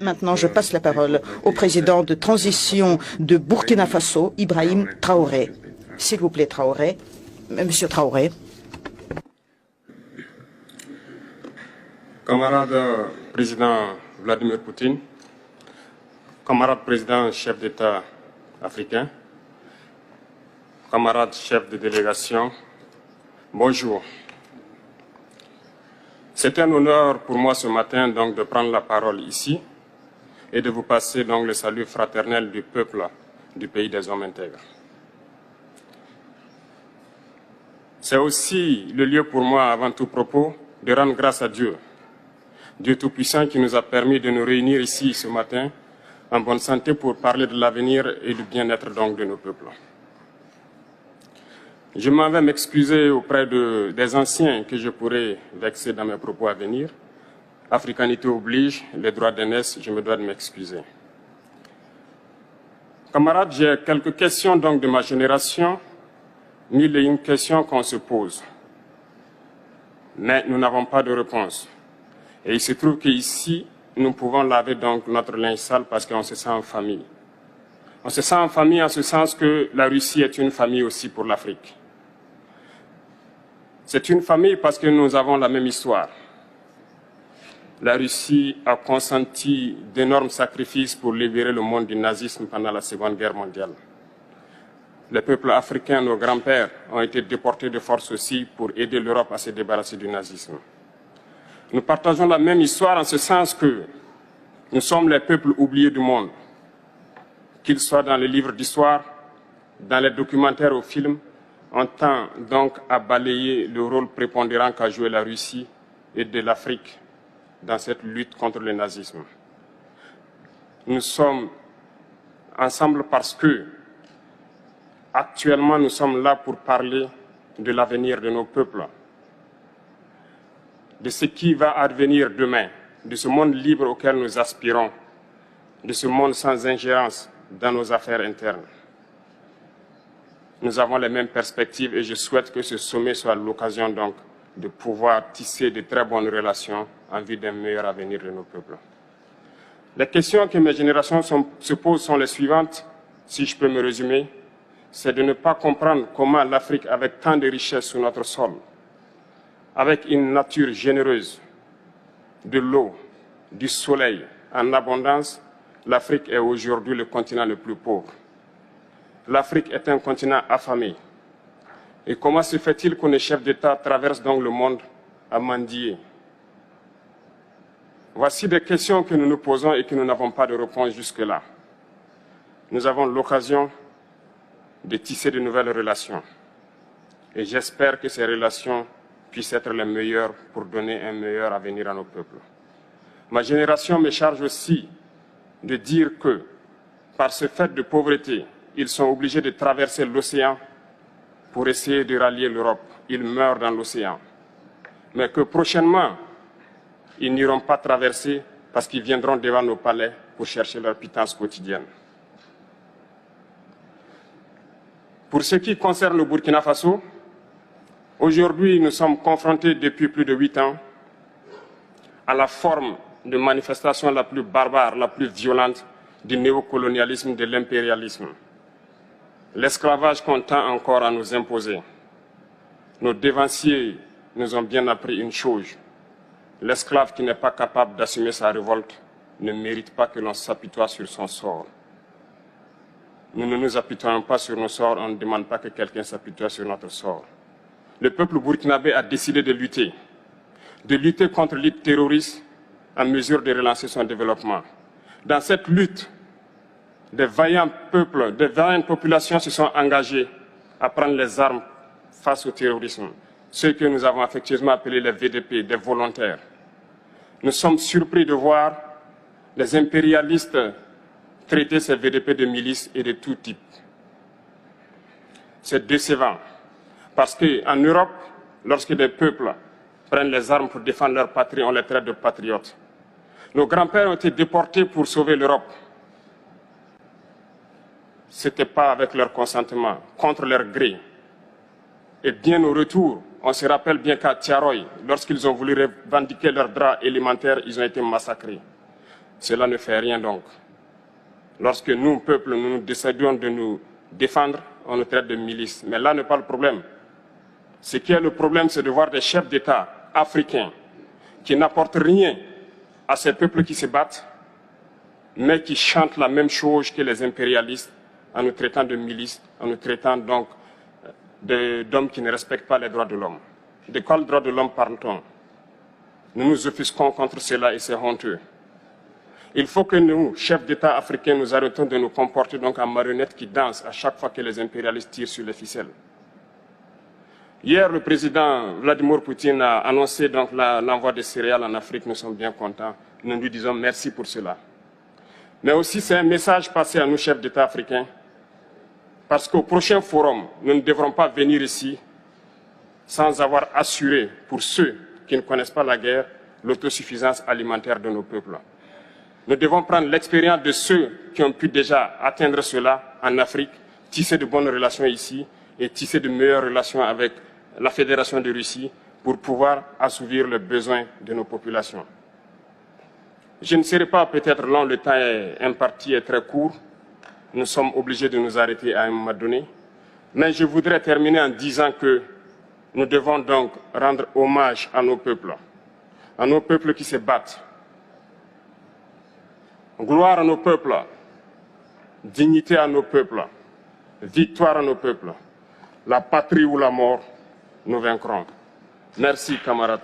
Maintenant, je passe la parole au président de transition de Burkina Faso, Ibrahim Traoré. S'il vous plaît, Traoré. Monsieur Traoré. Camarade président Vladimir Poutine, camarade président chef d'État africain, camarade chef de délégation, bonjour. C'est un honneur pour moi ce matin donc de prendre la parole ici et de vous passer donc le salut fraternel du peuple du pays des hommes intègres. C'est aussi le lieu pour moi, avant tout propos, de rendre grâce à Dieu, Dieu Tout-Puissant qui nous a permis de nous réunir ici ce matin en bonne santé pour parler de l'avenir et du bien-être donc de nos peuples. Je m'en vais m'excuser auprès des anciens que je pourrais vexer dans mes propos à venir. Africanité oblige, les droits d'aînesse, je me dois de m'excuser. Camarades, j'ai quelques questions donc de ma génération, mille et une questions qu'on se pose. Mais nous n'avons pas de réponse. Et il se trouve qu'ici, nous pouvons laver donc notre linge sale parce qu'on se sent en famille. On se sent en famille en ce sens que la Russie est une famille aussi pour l'Afrique. C'est une famille parce que nous avons la même histoire. La Russie a consenti d'énormes sacrifices pour libérer le monde du nazisme pendant la Seconde Guerre mondiale. Les peuples africains, nos grands-pères, ont été déportés de force aussi pour aider l'Europe à se débarrasser du nazisme. Nous partageons la même histoire en ce sens que nous sommes les peuples oubliés du monde, qu'ils soient dans les livres d'histoire, dans les documentaires ou films. On tend donc à balayer le rôle prépondérant qu'a joué la Russie et de l'Afrique dans cette lutte contre le nazisme. Nous sommes ensemble parce que, actuellement, nous sommes là pour parler de l'avenir de nos peuples, de ce qui va advenir demain, de ce monde libre auquel nous aspirons, de ce monde sans ingérence dans nos affaires internes. Nous avons les mêmes perspectives et je souhaite que ce sommet soit l'occasion donc de pouvoir tisser de très bonnes relations en vue d'un meilleur avenir de nos peuples. Les questions que mes générations se posent sont les suivantes, si je peux me résumer. C'est de ne pas comprendre comment l'Afrique, avec tant de richesses sur notre sol, avec une nature généreuse, de l'eau, du soleil en abondance, l'Afrique est aujourd'hui le continent le plus pauvre. L'Afrique est un continent affamé. Et comment se fait-il que les chefs d'État traversent donc le monde à mendier? Voici des questions que nous nous posons et que nous n'avons pas de réponse jusque-là. Nous avons l'occasion de tisser de nouvelles relations. Et j'espère que ces relations puissent être les meilleures pour donner un meilleur avenir à nos peuples. Ma génération me charge aussi de dire que, par ce fait de pauvreté, ils sont obligés de traverser l'océan pour essayer de rallier l'Europe. Ils meurent dans l'océan. Mais que prochainement, ils n'iront pas traverser parce qu'ils viendront devant nos palais pour chercher leur pitance quotidienne. Pour ce qui concerne le Burkina Faso, aujourd'hui, nous sommes confrontés depuis plus de 8 ans à la forme de manifestation la plus barbare, la plus violente du néocolonialisme, de l'impérialisme. L'esclavage qu'on tend encore à nous imposer. Nos dévanciers nous ont bien appris une chose. L'esclave qui n'est pas capable d'assumer sa révolte ne mérite pas que l'on s'apitoie sur son sort. Nous ne nous apitoyons pas sur nos sorts, on ne demande pas que quelqu'un s'apitoie sur notre sort. Le peuple burkinabé a décidé de lutter contre l'île terroriste en mesure de relancer son développement. Dans cette lutte, des vaillants peuples, des vaillantes populations se sont engagées à prendre les armes face au terrorisme. Ceux que nous avons affectueusement appelés les VDP, des volontaires. Nous sommes surpris de voir les impérialistes traiter ces VDP de milices et de tout type. C'est décevant, parce qu'en Europe, lorsque des peuples prennent les armes pour défendre leur patrie, on les traite de patriotes. Nos grands-pères ont été déportés pour sauver l'Europe. Ce n'était pas avec leur consentement, contre leur gré. Et bien au retour, on se rappelle bien qu'à Tiaroy, lorsqu'ils ont voulu revendiquer leurs droits élémentaires, ils ont été massacrés. Cela ne fait rien donc. Lorsque nous, peuple, nous décidons de nous défendre, on nous traite de milices. Mais là n'est pas le problème. Ce qui est le problème, c'est de voir des chefs d'État africains qui n'apportent rien à ces peuples qui se battent, mais qui chantent la même chose que les impérialistes en nous traitant de milices, en nous traitant donc d'hommes qui ne respectent pas les droits de l'homme. De quels droits de l'homme parle-t-on? Nous nous offusquons contre cela et c'est honteux. Il faut que nous, chefs d'État africains, nous arrêtons de nous comporter donc en marionnettes qui dansent à chaque fois que les impérialistes tirent sur les ficelles. Hier, le président Vladimir Poutine a annoncé donc l'envoi de céréales en Afrique. Nous sommes bien contents. Nous lui disons merci pour cela. Mais aussi, c'est un message passé à nous, chefs d'État africains, parce qu'au prochain forum, nous ne devrons pas venir ici sans avoir assuré, pour ceux qui ne connaissent pas la guerre, l'autosuffisance alimentaire de nos peuples. Nous devons prendre l'expérience de ceux qui ont pu déjà atteindre cela en Afrique, tisser de bonnes relations ici et tisser de meilleures relations avec la Fédération de Russie pour pouvoir assouvir les besoins de nos populations. Je ne serai pas peut-être long, le temps est imparti et très court. Nous sommes obligés de nous arrêter à un moment donné. Mais je voudrais terminer en disant que nous devons donc rendre hommage à nos peuples qui se battent. Gloire à nos peuples, dignité à nos peuples, victoire à nos peuples. La patrie ou la mort, nous vaincrons. Merci, camarades.